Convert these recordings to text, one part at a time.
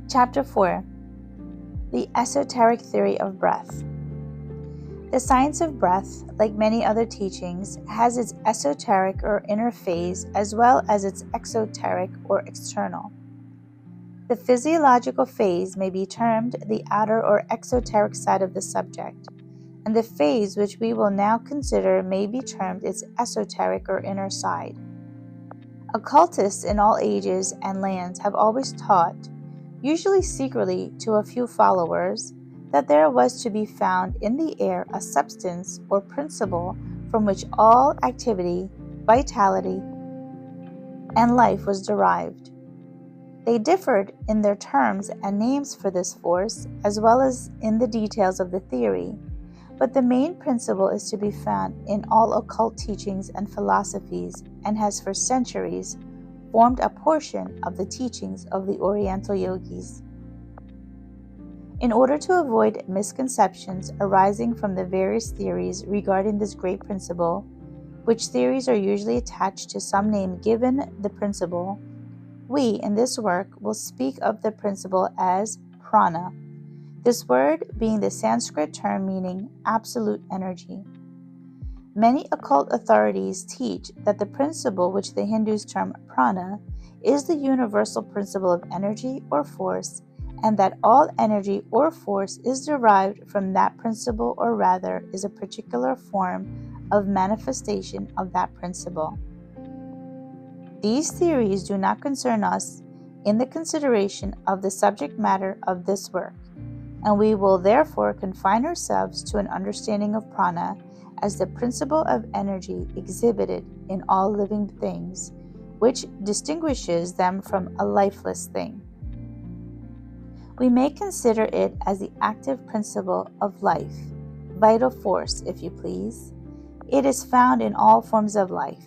Chapter 4. The Esoteric Theory of Breath. The science of breath, like many other teachings, has its esoteric or inner phase as well as its exoteric or external. The physiological phase may be termed the outer or exoteric side of the subject, and the phase which we will now consider may be termed its esoteric or inner side. Occultists in all ages and lands have always taught, usually secretly to a few followers, that there was to be found in the air a substance or principle from which all activity, vitality, and life was derived. They differed in their terms and names for this force, as well as in the details of the theory, but the main principle is to be found in all occult teachings and philosophies, and has for centuries formed a portion of the teachings of the Oriental yogis. In order to avoid misconceptions arising from the various theories regarding this great principle, which theories are usually attached to some name given the principle, we in this work will speak of the principle as prana, this word being the Sanskrit term meaning absolute energy. Many occult authorities teach that the principle which the Hindus term prana is the universal principle of energy or force, and that all energy or force is derived from that principle, or rather is a particular form of manifestation of that principle. These theories do not concern us in the consideration of the subject matter of this work, and we will therefore confine ourselves to an understanding of prana as the principle of energy exhibited in all living things, which distinguishes them from a lifeless thing. We may consider it as the active principle of life, vital force, if you please. It is found in all forms of life,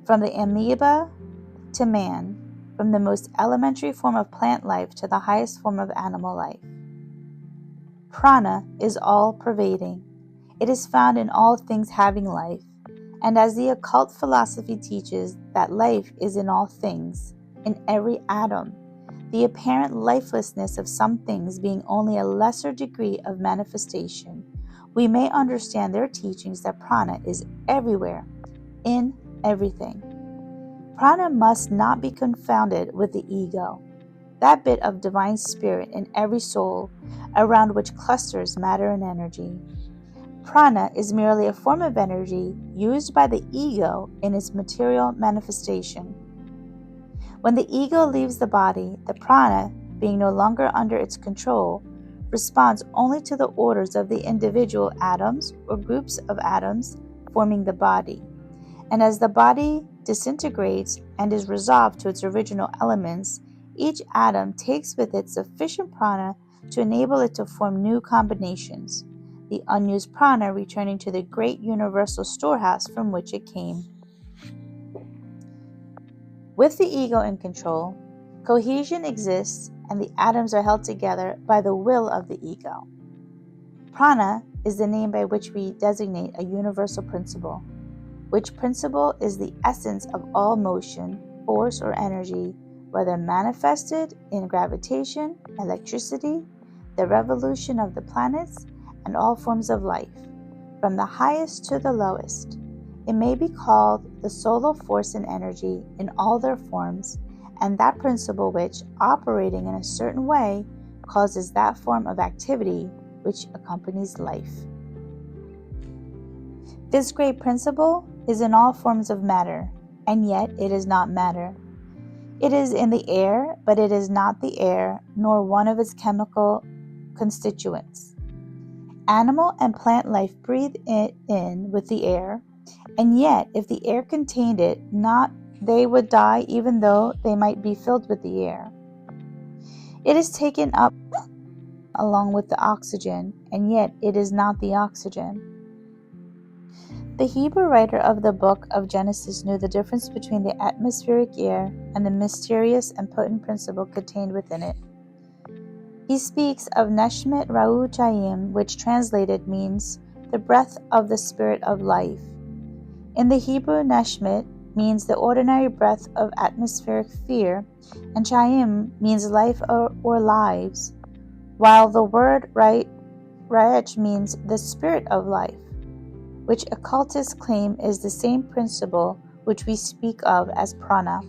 from the amoeba to man, from the most elementary form of plant life to the highest form of animal life. Prana is all-pervading. It is found in all things having life, and as the occult philosophy teaches that life is in all things, in every atom, the apparent lifelessness of some things being only a lesser degree of manifestation, we may understand their teachings that prana is everywhere, in everything. Prana must not be confounded with the ego, that bit of divine spirit in every soul around which clusters matter and energy. Prana is merely a form of energy used by the ego in its material manifestation. When the ego leaves the body, the prana, being no longer under its control, responds only to the orders of the individual atoms or groups of atoms forming the body. And as the body disintegrates and is resolved to its original elements, each atom takes with it sufficient prana to enable it to form new combinations, the unused prana returning to the great universal storehouse from which it came. With the ego in control, cohesion exists and the atoms are held together by the will of the ego. Prana is the name by which we designate a universal principle, which principle is the essence of all motion, force, or energy, whether manifested in gravitation, electricity, the revolution of the planets, and all forms of life, from the highest to the lowest. It may be called the soul of force and energy in all their forms, and that principle which, operating in a certain way, causes that form of activity which accompanies life. This great principle is in all forms of matter, and yet it is not matter. It is in the air, but it is not the air, nor one of its chemical constituents. Animal and plant life breathe it in with the air, and yet if the air contained it not, they would die even though they might be filled with the air. It is taken up along with the oxygen, and yet it is not the oxygen. The Hebrew writer of the book of Genesis knew the difference between the atmospheric air and the mysterious and potent principle contained within it. He speaks of Neshmet Ra'u Chaim, which translated means the breath of the spirit of life. In the Hebrew, Neshmet means the ordinary breath of atmospheric sphere, and Chayim means life or lives, while the word Ra'ech means the spirit of life, which occultists claim is the same principle which we speak of as prana.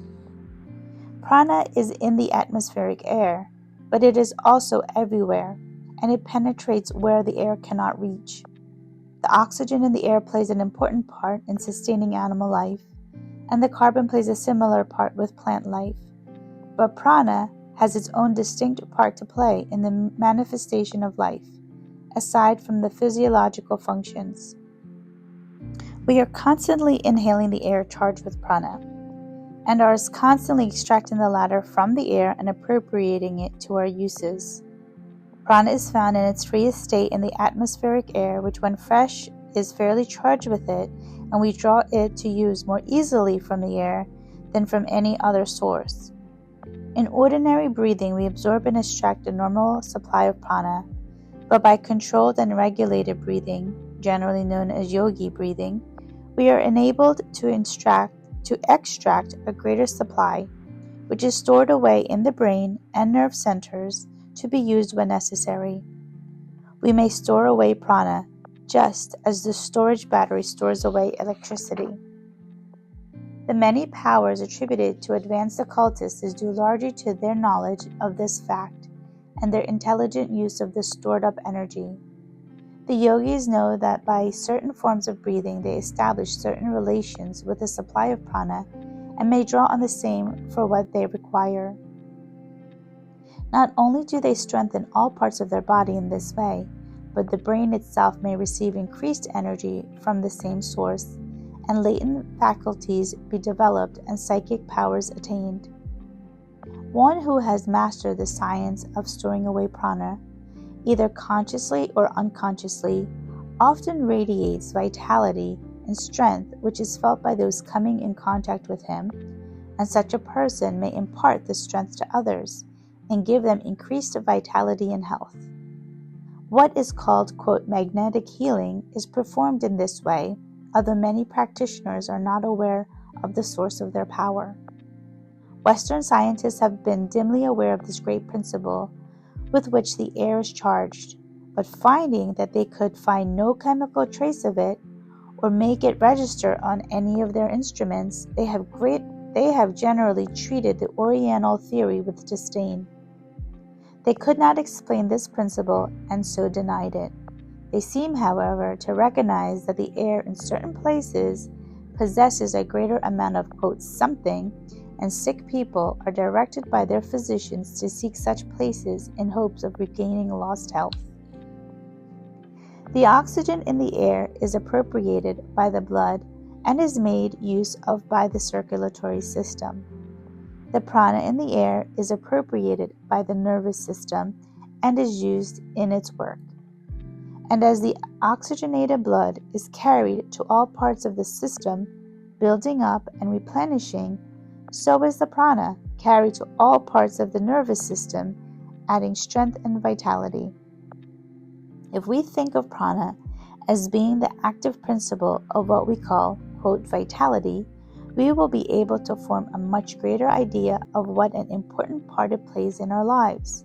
Prana is in the atmospheric air, but it is also everywhere, and it penetrates where the air cannot reach. The oxygen in the air plays an important part in sustaining animal life, and the carbon plays a similar part with plant life. But prana has its own distinct part to play in the manifestation of life, aside from the physiological functions. We are constantly inhaling the air charged with prana, and are constantly extracting the latter from the air and appropriating it to our uses. Prana is found in its freest state in the atmospheric air, which when fresh is fairly charged with it, and we draw it to use more easily from the air than from any other source. In ordinary breathing, we absorb and extract a normal supply of prana, but by controlled and regulated breathing, generally known as yogi breathing, we are enabled to extract a greater supply, which is stored away in the brain and nerve centers to be used when necessary. We may store away prana, just as the storage battery stores away electricity. The many powers attributed to advanced occultists is due largely to their knowledge of this fact and their intelligent use of this stored-up energy. The yogis know that by certain forms of breathing they establish certain relations with the supply of prana and may draw on the same for what they require. Not only do they strengthen all parts of their body in this way, but the brain itself may receive increased energy from the same source, and latent faculties be developed and psychic powers attained. One who has mastered the science of storing away prana, either consciously or unconsciously, often radiates vitality and strength which is felt by those coming in contact with him, and such a person may impart the strength to others and give them increased vitality and health. What is called, quote, magnetic healing is performed in this way, although many practitioners are not aware of the source of their power. Western scientists have been dimly aware of this great principle with which the air is charged, but finding that they could find no chemical trace of it or make it register on any of their instruments, they have generally treated the Oriental theory with disdain. They could not explain this principle and so denied it. They seem, however, to recognize that the air in certain places possesses a greater amount of, quote, something, and sick people are directed by their physicians to seek such places in hopes of regaining lost health. The oxygen in the air is appropriated by the blood and is made use of by the circulatory system. The prana in the air is appropriated by the nervous system and is used in its work. And as the oxygenated blood is carried to all parts of the system, building up and replenishing, so is the prana carried to all parts of the nervous system, adding strength and vitality. If we think of prana as being the active principle of what we call, quote, vitality, we will be able to form a much greater idea of what an important part it plays in our lives.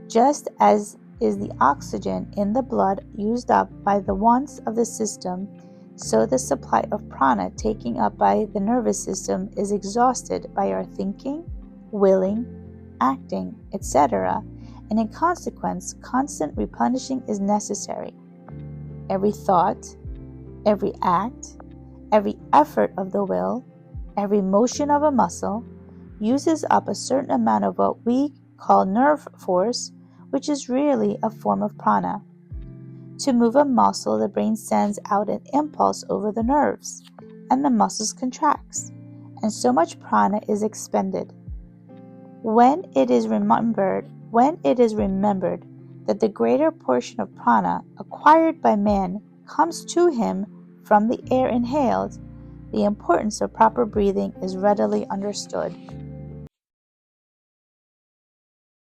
Just as is the oxygen in the blood used up by the wants of the system, so the supply of prana taken up by the nervous system is exhausted by our thinking, willing, acting, etc., and in consequence, constant replenishing is necessary. Every thought, every act, every effort of the will, every motion of a muscle uses up a certain amount of what we call nerve force, which is really a form of prana. To move a muscle, the brain sends out an impulse over the nerves, and the muscles contracts, and so much prana is expended. When it is remembered that the greater portion of prana acquired by man comes to him from the air inhaled, the importance of proper breathing is readily understood.